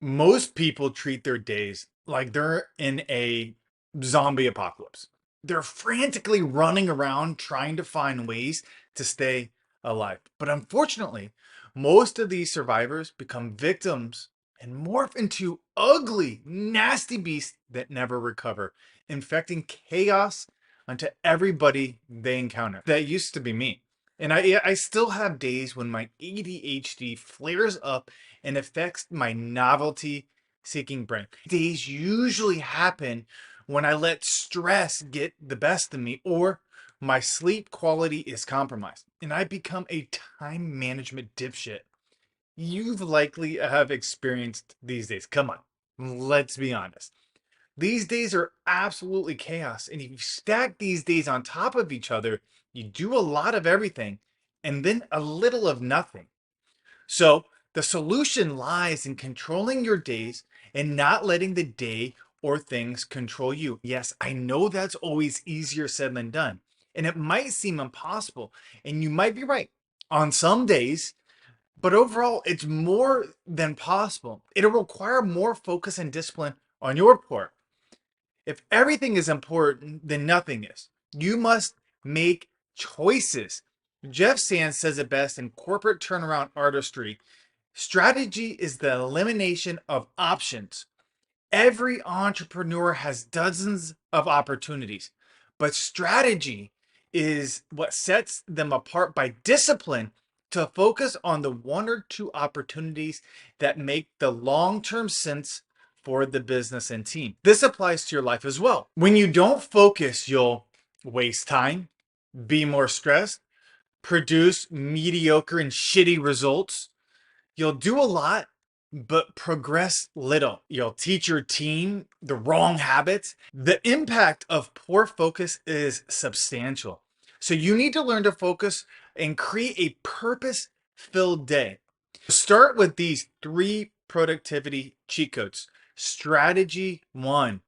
Most people treat their days like they're in a zombie apocalypse. They're frantically running around trying to find ways to stay alive. But unfortunately, most of these survivors become victims and morph into ugly, nasty beasts that never recover, infecting chaos onto everybody they encounter. That used to be me. And I still have days when my ADHD flares up and affects my novelty seeking brain. Days usually happen when I let stress get the best of me or my sleep quality is compromised and I become a time management dipshit. You've likely have experienced these days. Come on, let's be honest. These days are absolutely chaos. And if you stack these days on top of each other, you do a lot of everything and then a little of nothing. So the solution lies in controlling your days and not letting the day or things control you. Yes, I know that's always easier said than done. And it might seem impossible. And you might be right on some days, but overall, it's more than possible. It'll require more focus and discipline on your part. If everything is important, then nothing is. You must make choices. Jeff Sand says it best in Corporate Turnaround Artistry. Strategy is the elimination of options. Every entrepreneur has dozens of opportunities, but strategy is what sets them apart by discipline to focus on the one or two opportunities that make the long-term sense for the business and team. This applies to your life as well. When you don't focus, you'll waste time, be more stressed, produce mediocre and shitty results. You'll do a lot, but progress little. You'll teach your team the wrong habits. The impact of poor focus is substantial. So you need to learn to focus and create a purpose-filled day. Start with these 3 productivity cheat codes. Strategy 1.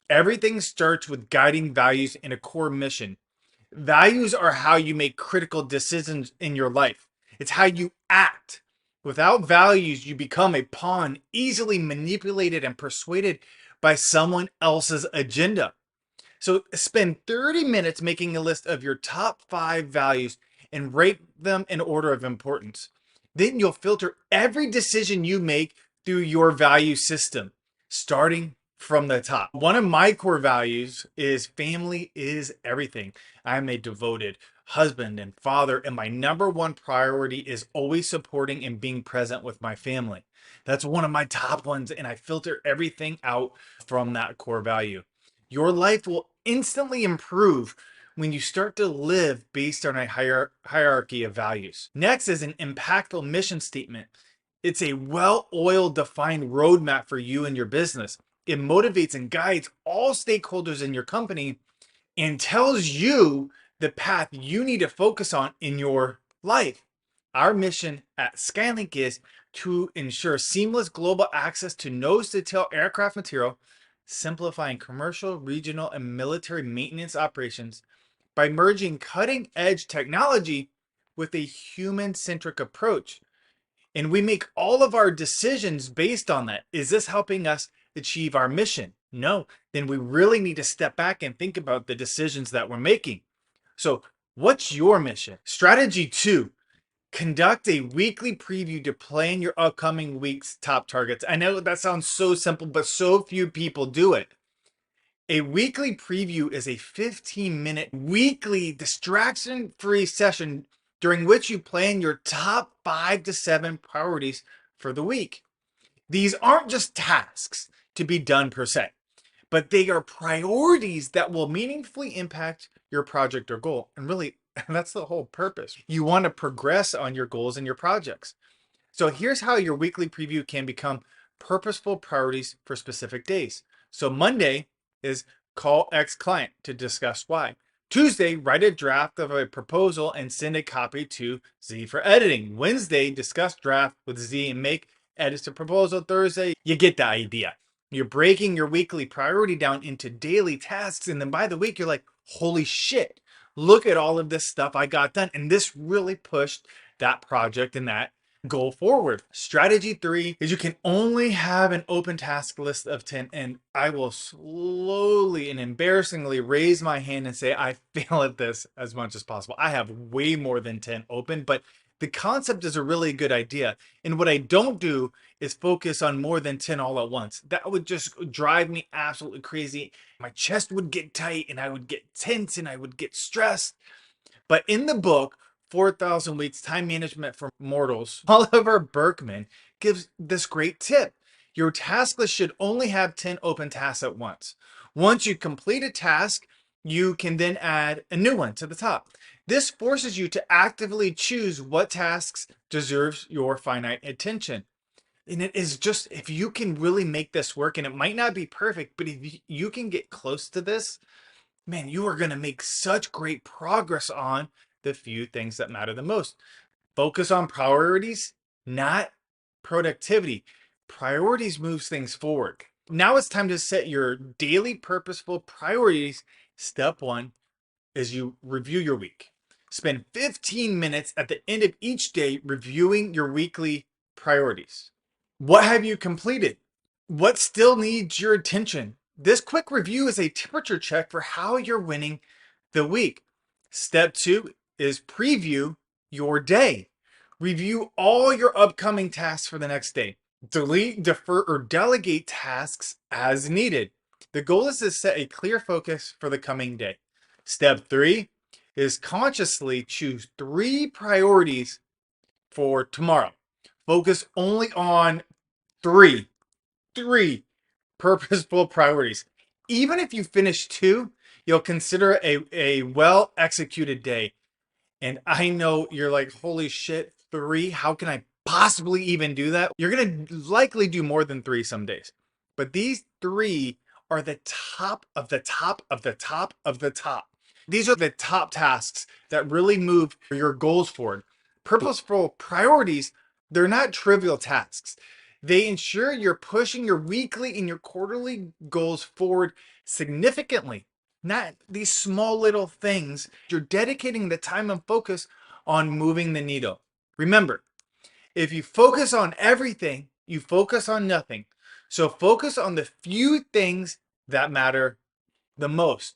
Everything starts with guiding values and a core mission. Values are how you make critical decisions in your life. It's how you act. Without values, you become a pawn, easily manipulated and persuaded by someone else's agenda. So spend 30 minutes making a list of your top 5 values and rate them in order of importance. Then you'll filter every decision you make through your value system, starting from the top. One of my core values is family is everything. I'm a devoted husband and father, and my number one priority is always supporting and being present with my family. That's one of my top ones, and I filter everything out from that core value. Your life will instantly improve when you start to live based on a hierarchy of values. Next is an impactful mission statement. It's a well-oiled, defined roadmap for you and your business. It motivates and guides all stakeholders in your company and tells you the path you need to focus on in your life. Our mission at Skylink is to ensure seamless global access to nose-to-tail aircraft material, simplifying commercial, regional, and military maintenance operations by merging cutting-edge technology with a human-centric approach. And we make all of our decisions based on that. Is this helping us achieve our mission? No. Then we really need to step back and think about the decisions that we're making. So, what's your mission? Strategy 2. Conduct a weekly preview to plan your upcoming week's top targets. I know that sounds so simple, but so few people do it. A weekly preview is a 15-minute weekly distraction-free session during which you plan your top 5 to 7 priorities for the week. These aren't just tasks to be done per se, but they are priorities that will meaningfully impact your project or goal. And really, that's the whole purpose. You want to progress on your goals and your projects. So here's how your weekly preview can become purposeful priorities for specific days. So Monday is call X client to discuss why. Tuesday, write a draft of a proposal and send a copy to Z for editing. Wednesday, discuss draft with Z and make edits to proposal. Thursday, you get the idea. You're breaking your weekly priority down into daily tasks. And then by the week, you're like, holy shit, look at all of this stuff I got done. And this really pushed that project and that Go forward. Strategy 3 is you can only have an open task list of 10, and I will slowly and embarrassingly raise my hand and say I fail at this as much as possible. I have way more than 10 open, but the concept is a really good idea. And what I don't do is focus on more than 10 all at once. That would just drive me absolutely crazy. My chest would get tight and I would get tense and I would get stressed. But in the book, 4,000 Weeks Time Management for Mortals, Oliver Burkeman gives this great tip. Your task list should only have 10 open tasks at once. Once you complete a task, you can then add a new one to the top. This forces you to actively choose what tasks deserves your finite attention. And it is just, if you can really make this work, and it might not be perfect, but if you can get close to this, man, you are going to make such great progress on the few things that matter the most. Focus on priorities, not productivity. Priorities moves things forward. Now it's time to set your daily purposeful priorities. Step 1 is you review your week. Spend 15 minutes at the end of each day reviewing your weekly priorities. What have you completed? What still needs your attention? This quick review is a temperature check for how you're winning the week. Step 2 is preview your day. Review all your upcoming tasks for the next day. Delete, defer, or delegate tasks as needed. The goal is to set a clear focus for the coming day. Step 3 is consciously choose 3 priorities for tomorrow. Focus only on three purposeful priorities. Even if you finish 2, you'll consider a well executed day. And I know you're like, holy shit, 3? How can I possibly even do that? You're going to likely do more than 3 some days. But these 3 are the top of the top of the top of the top. These are the top tasks that really move your goals forward. Purposeful priorities, they're not trivial tasks. They ensure you're pushing your weekly and your quarterly goals forward significantly. Not these small little things. You're dedicating the time and focus on moving the needle. Remember, if you focus on everything, you focus on nothing. So focus on the few things that matter the most.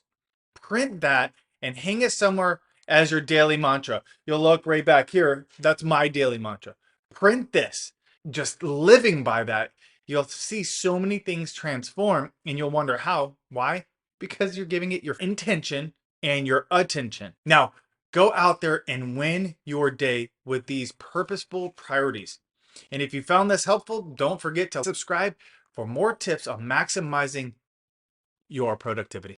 Print that and hang it somewhere as your daily mantra. You'll look right back here. That's my daily mantra. Print this. Just living by that, you'll see so many things transform and you'll wonder how. Why? Because you're giving it your intention and your attention. Now, go out there and win your day with these purposeful priorities. And if you found this helpful, don't forget to subscribe for more tips on maximizing your productivity.